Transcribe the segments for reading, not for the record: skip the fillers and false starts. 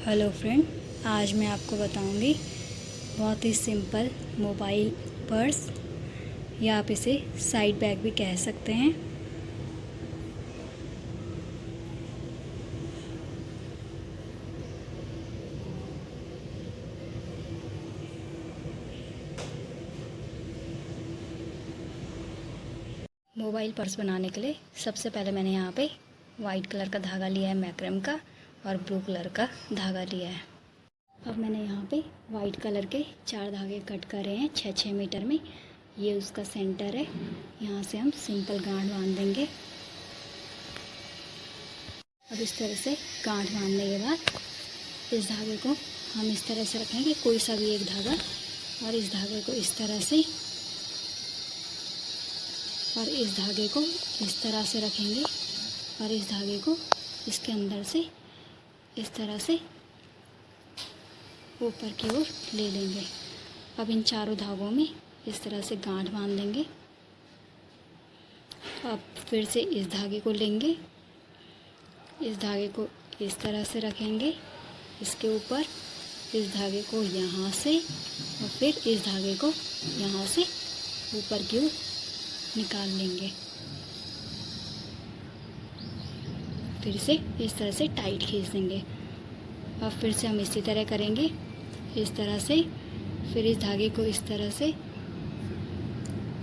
Hello friend, आज मैं आपको बताऊंगी बहुत ही सिंपल मोबाइल पर्स, या आप इसे साइड बैग भी कह सकते हैं। मोबाइल पर्स बनाने के लिए सबसे पहले मैंने यहाँ पे वाइट कलर का धागा लिया है मैक्रम का, और ब्लू कलर का धागा लिया है। अब मैंने यहाँ पे वाइट कलर के 4 धागे कट करे हैं 6-6 मीटर में। ये उसका सेंटर है। यहाँ से हम सिंपल गांठ बांध देंगे। अब इस तरह से गांठ बांधने के बाद इस धागे को हम इस तरह से रखेंगे, कोई सा भी एक धागा, और इस धागे को इस तरह से, और इस धागे को इस तरह से रखेंगे, और इस धागे को इसके अंदर से इस तरह से ऊपर की ओर ले लेंगे। अब इन चारों धागों में इस तरह से गांठ बांध देंगे। अब फिर से इस धागे को लेंगे, इस धागे को इस तरह से रखेंगे इसके ऊपर, इस धागे को यहाँ से, और फिर इस धागे को यहाँ से ऊपर की ओर निकाल लेंगे। फिर से इस तरह से टाइट खींच देंगे। अब फिर से हम इसी तरह करेंगे, इस तरह से, फिर इस धागे को इस तरह से,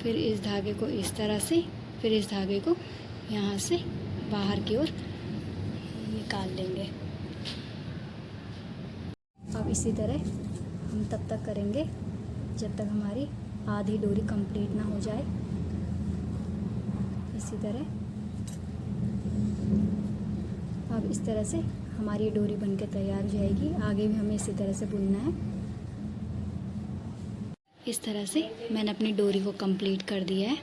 फिर इस धागे को इस तरह से, फिर इस धागे को यहाँ से बाहर की ओर निकाल लेंगे। अब इसी तरह हम तब तक करेंगे जब तक हमारी आधी डोरी कंप्लीट ना हो जाए। इसी तरह अब इस तरह से हमारी डोरी बनके तैयार हो जाएगी। आगे भी हमें इसी तरह से बुनना है। इस तरह से मैंने अपनी डोरी को कंप्लीट कर दिया है।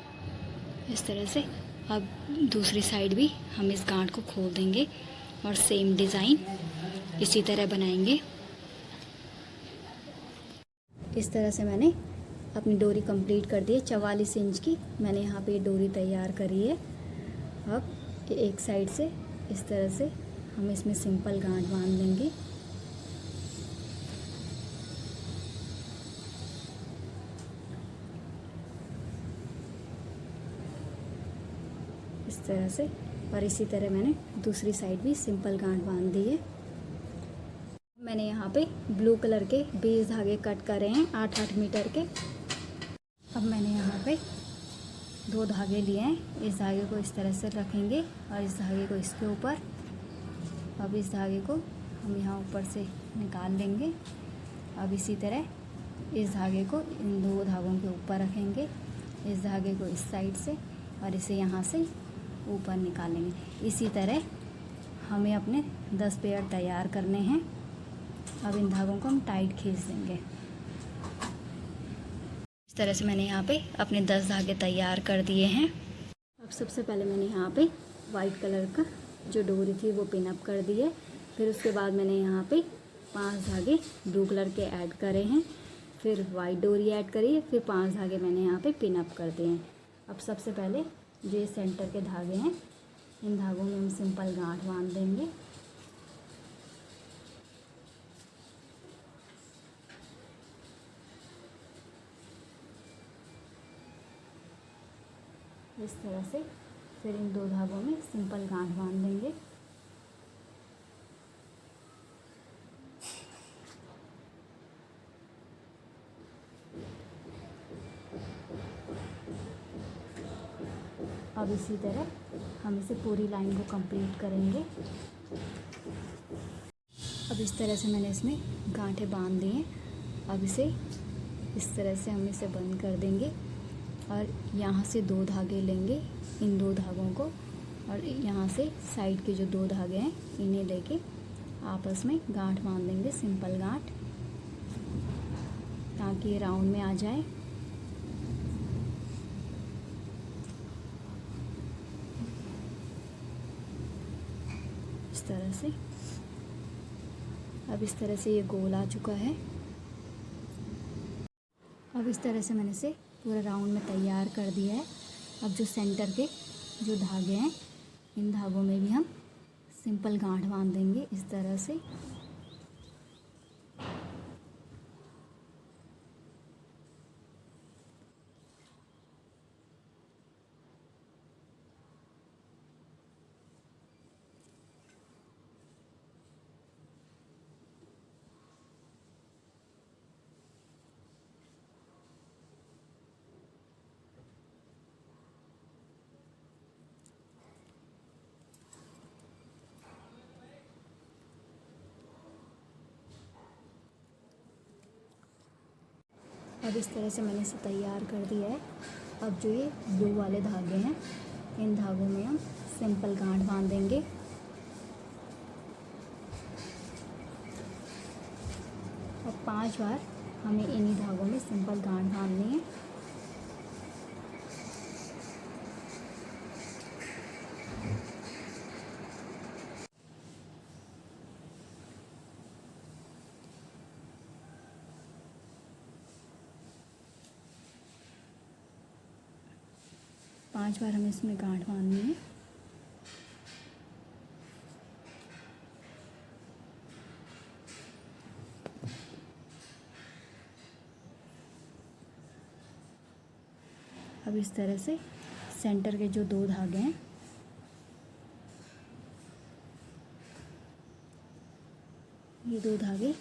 इस तरह से अब दूसरी साइड भी हम इस गांठ को खोल देंगे और सेम डिज़ाइन इसी तरह बनाएंगे। इस तरह से मैंने अपनी डोरी कंप्लीट कर दी है। 44 इंच की मैंने यहाँ पे डोरी तैयार करी है। अब एक साइड से इस तरह से हम इसमें सिंपल गांठ बांध देंगे। इस तरह से, और इसी तरह मैंने दूसरी साइड भी सिंपल गांठ बांध दी है। मैंने यहाँ पे ब्लू कलर के 20 धागे कट करे हैं 8-8 मीटर के। अब मैंने यहाँ पे 2 धागे लिए हैं। इस धागे को इस तरह से रखेंगे और इस धागे को इसके ऊपर। अब इस धागे को हम यहाँ ऊपर से निकाल लेंगे। अब इसी तरह इस धागे को इन 2 धागों के ऊपर रखेंगे, इस धागे को इस साइड से, और इसे यहाँ से ऊपर निकालेंगे। इसी तरह हमें अपने 10 पेयर तैयार करने हैं। अब इन धागों को हम टाइट खींच देंगे। इस तरह से मैंने यहाँ पे अपने 10 धागे तैयार कर दिए हैं। अब सबसे पहले मैंने यहाँ पे वाइट कलर का जो डोरी थी वो पिन अप कर दी है। फिर उसके बाद मैंने यहाँ पे 5 धागे ब्लू कलर के ऐड करे हैं, फिर वाइट डोरी ऐड करी है, फिर 5 धागे मैंने यहाँ पे पिन अप कर दिए हैं। अब सबसे पहले जो सेंटर के धागे हैं, इन धागों में हम सिंपल गांठ बांध देंगे। इस तरह से फिर इन 2 धागों में सिंपल गांठ बांध देंगे। अब इसी तरह हम इसे पूरी लाइन को कंप्लीट करेंगे। अब इस तरह से मैंने इसमें गांठें बांध दी हैं। अब इसे इस तरह से हम इसे बंद कर देंगे, और यहाँ से 2 धागे लेंगे, इन 2 धागों को, और यहाँ से साइड के जो 2 धागे हैं इन्हें लेके आपस में गांठ बांध देंगे, सिंपल गांठ, ताकि ये राउंड में आ जाए। इस तरह से। अब इस तरह से ये गोल आ चुका है। अब इस तरह से मैंने इसे पूरा राउंड में तैयार कर दिया है। अब जो सेंटर के जो धागे हैं, इन धागों में भी हम सिंपल गांठ बांध देंगे इस तरह से। अब इस तरह से मैंने इसे तैयार कर दिया है। अब जो ये ब्लू वाले धागे हैं, इन धागों में हम सिंपल गांठ बांध देंगे। और 5 बार हमें इन्हीं धागों में सिंपल गांठ बांधनी है। पांच बार हमें इसमें गांठ बांधनी है। अब इस तरह से सेंटर के जो 2 धागे हैं, ये 2 धागे,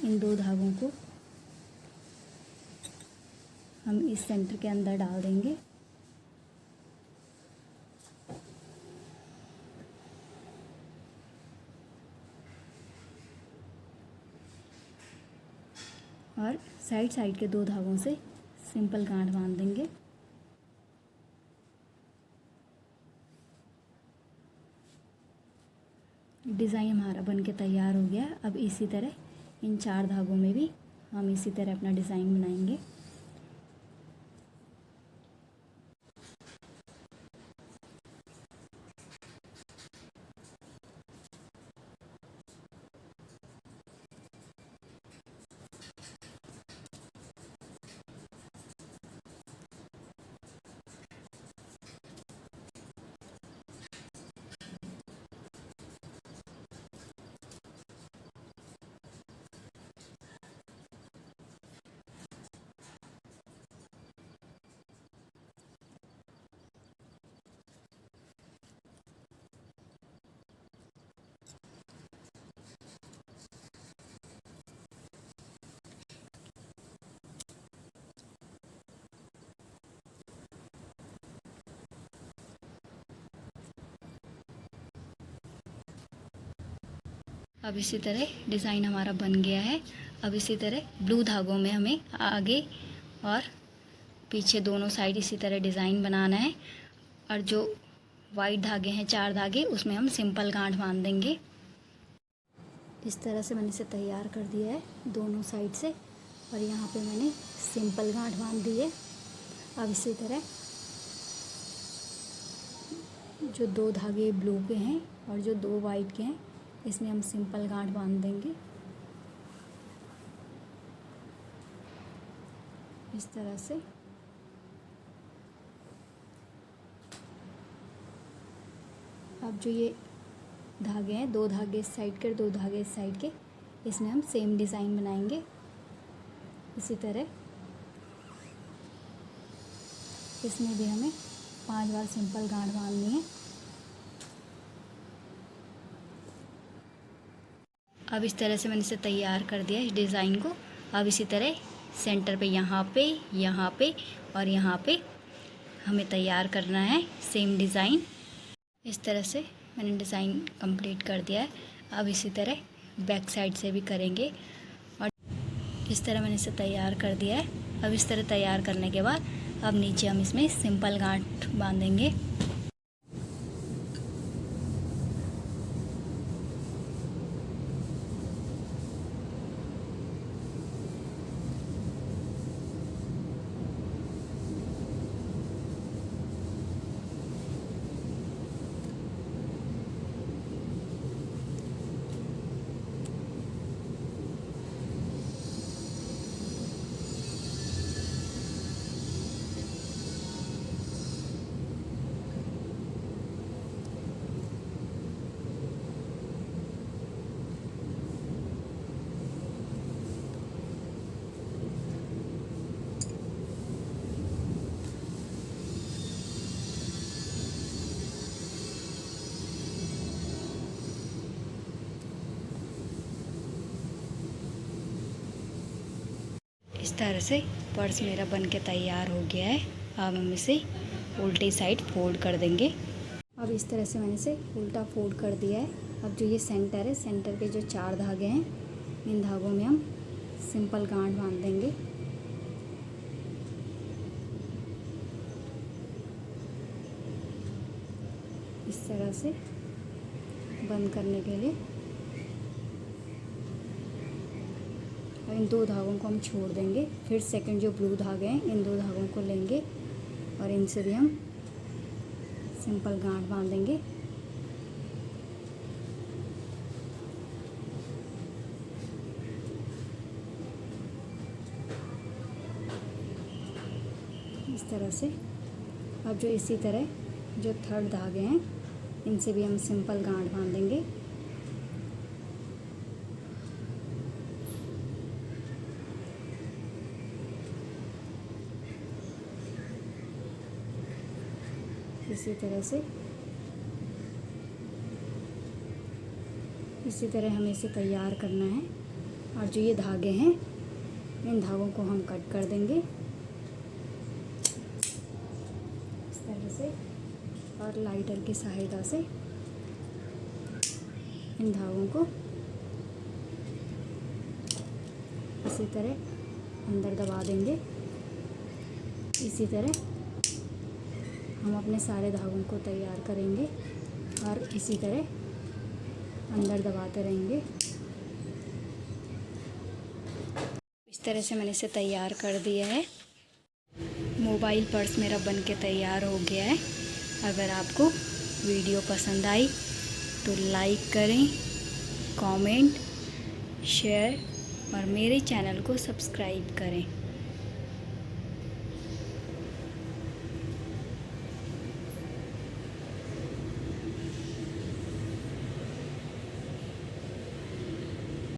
इन 2 धागों को हम इस सेंटर के अंदर डाल देंगे। और साइड साइड के 2 धागों से सिंपल गांठ बांध देंगे। डिज़ाइन हमारा बनके तैयार हो गया। अब इसी तरह इन 4 धागों में भी हम इसी तरह अपना डिज़ाइन बनाएंगे। अब इसी तरह डिज़ाइन हमारा बन गया है। अब इसी तरह ब्लू धागों में हमें आगे और पीछे दोनों साइड इसी तरह डिज़ाइन बनाना है। और जो वाइट धागे हैं, 4 धागे, उसमें हम सिंपल गांठ बांध देंगे। इस तरह से मैंने इसे तैयार कर दिया है दोनों साइड से। और यहाँ पे मैंने सिंपल गांठ बांध दी है। अब इसी तरह जो 2 धागे ब्लू के हैं और जो 2 वाइट के हैं, इसमें हम सिंपल गांठ बांध देंगे इस तरह से। अब जो ये धागे हैं, 2 धागे इस साइड के, 2 धागे इस साइड के, इसमें हम सेम डिज़ाइन बनाएंगे इसी तरह। इसमें भी हमें 5 बार सिंपल गांठ बांधनी है। अब इस तरह से मैंने इसे तैयार कर दिया इस डिज़ाइन को। अब इसी तरह सेंटर पे यहाँ पे और यहाँ पे हमें तैयार करना है सेम डिज़ाइन। इस तरह से मैंने डिज़ाइन कंप्लीट कर दिया है। अब इसी तरह बैक साइड से भी करेंगे। और इस तरह मैंने इसे तैयार कर दिया है। अब इस तरह तैयार करने के बाद अब नीचे हम इसमें सिंपल गांठ बांधेंगे। इस तरह से पर्स मेरा बन के तैयार हो गया है। अब हम इसे उल्टी साइड फोल्ड कर देंगे। अब इस तरह से मैंने इसे उल्टा फोल्ड कर दिया है। अब जो ये सेंटर है, सेंटर के जो 4 धागे हैं, इन धागों में हम सिंपल गांठ बांध देंगे। इस तरह से बंद करने के लिए। और इन 2 धागों को हम छोड़ देंगे। फिर सेकंड जो ब्लू धागे हैं इन 2 धागों को लेंगे और इनसे भी हम सिंपल गांठ बांधेंगे। इस तरह से। अब जो इसी तरह जो थर्ड धागे हैं इनसे भी हम सिंपल गांठ बांधेंगे। इसी तरह से, इसी तरह हमें इसे तैयार करना है। और जो ये धागे हैं इन धागों को हम कट कर देंगे इस तरह से। और लाइटर की सहायता से इन धागों को इसी तरह अंदर दबा देंगे। इसी तरह हम अपने सारे धागों को तैयार करेंगे और इसी तरह अंदर दबाते रहेंगे। इस तरह से मैंने इसे तैयार कर दिया है। मोबाइल पर्स मेरा बन के तैयार हो गया है। अगर आपको वीडियो पसंद आई तो लाइक करें, कमेंट, शेयर और मेरे चैनल को सब्सक्राइब करें।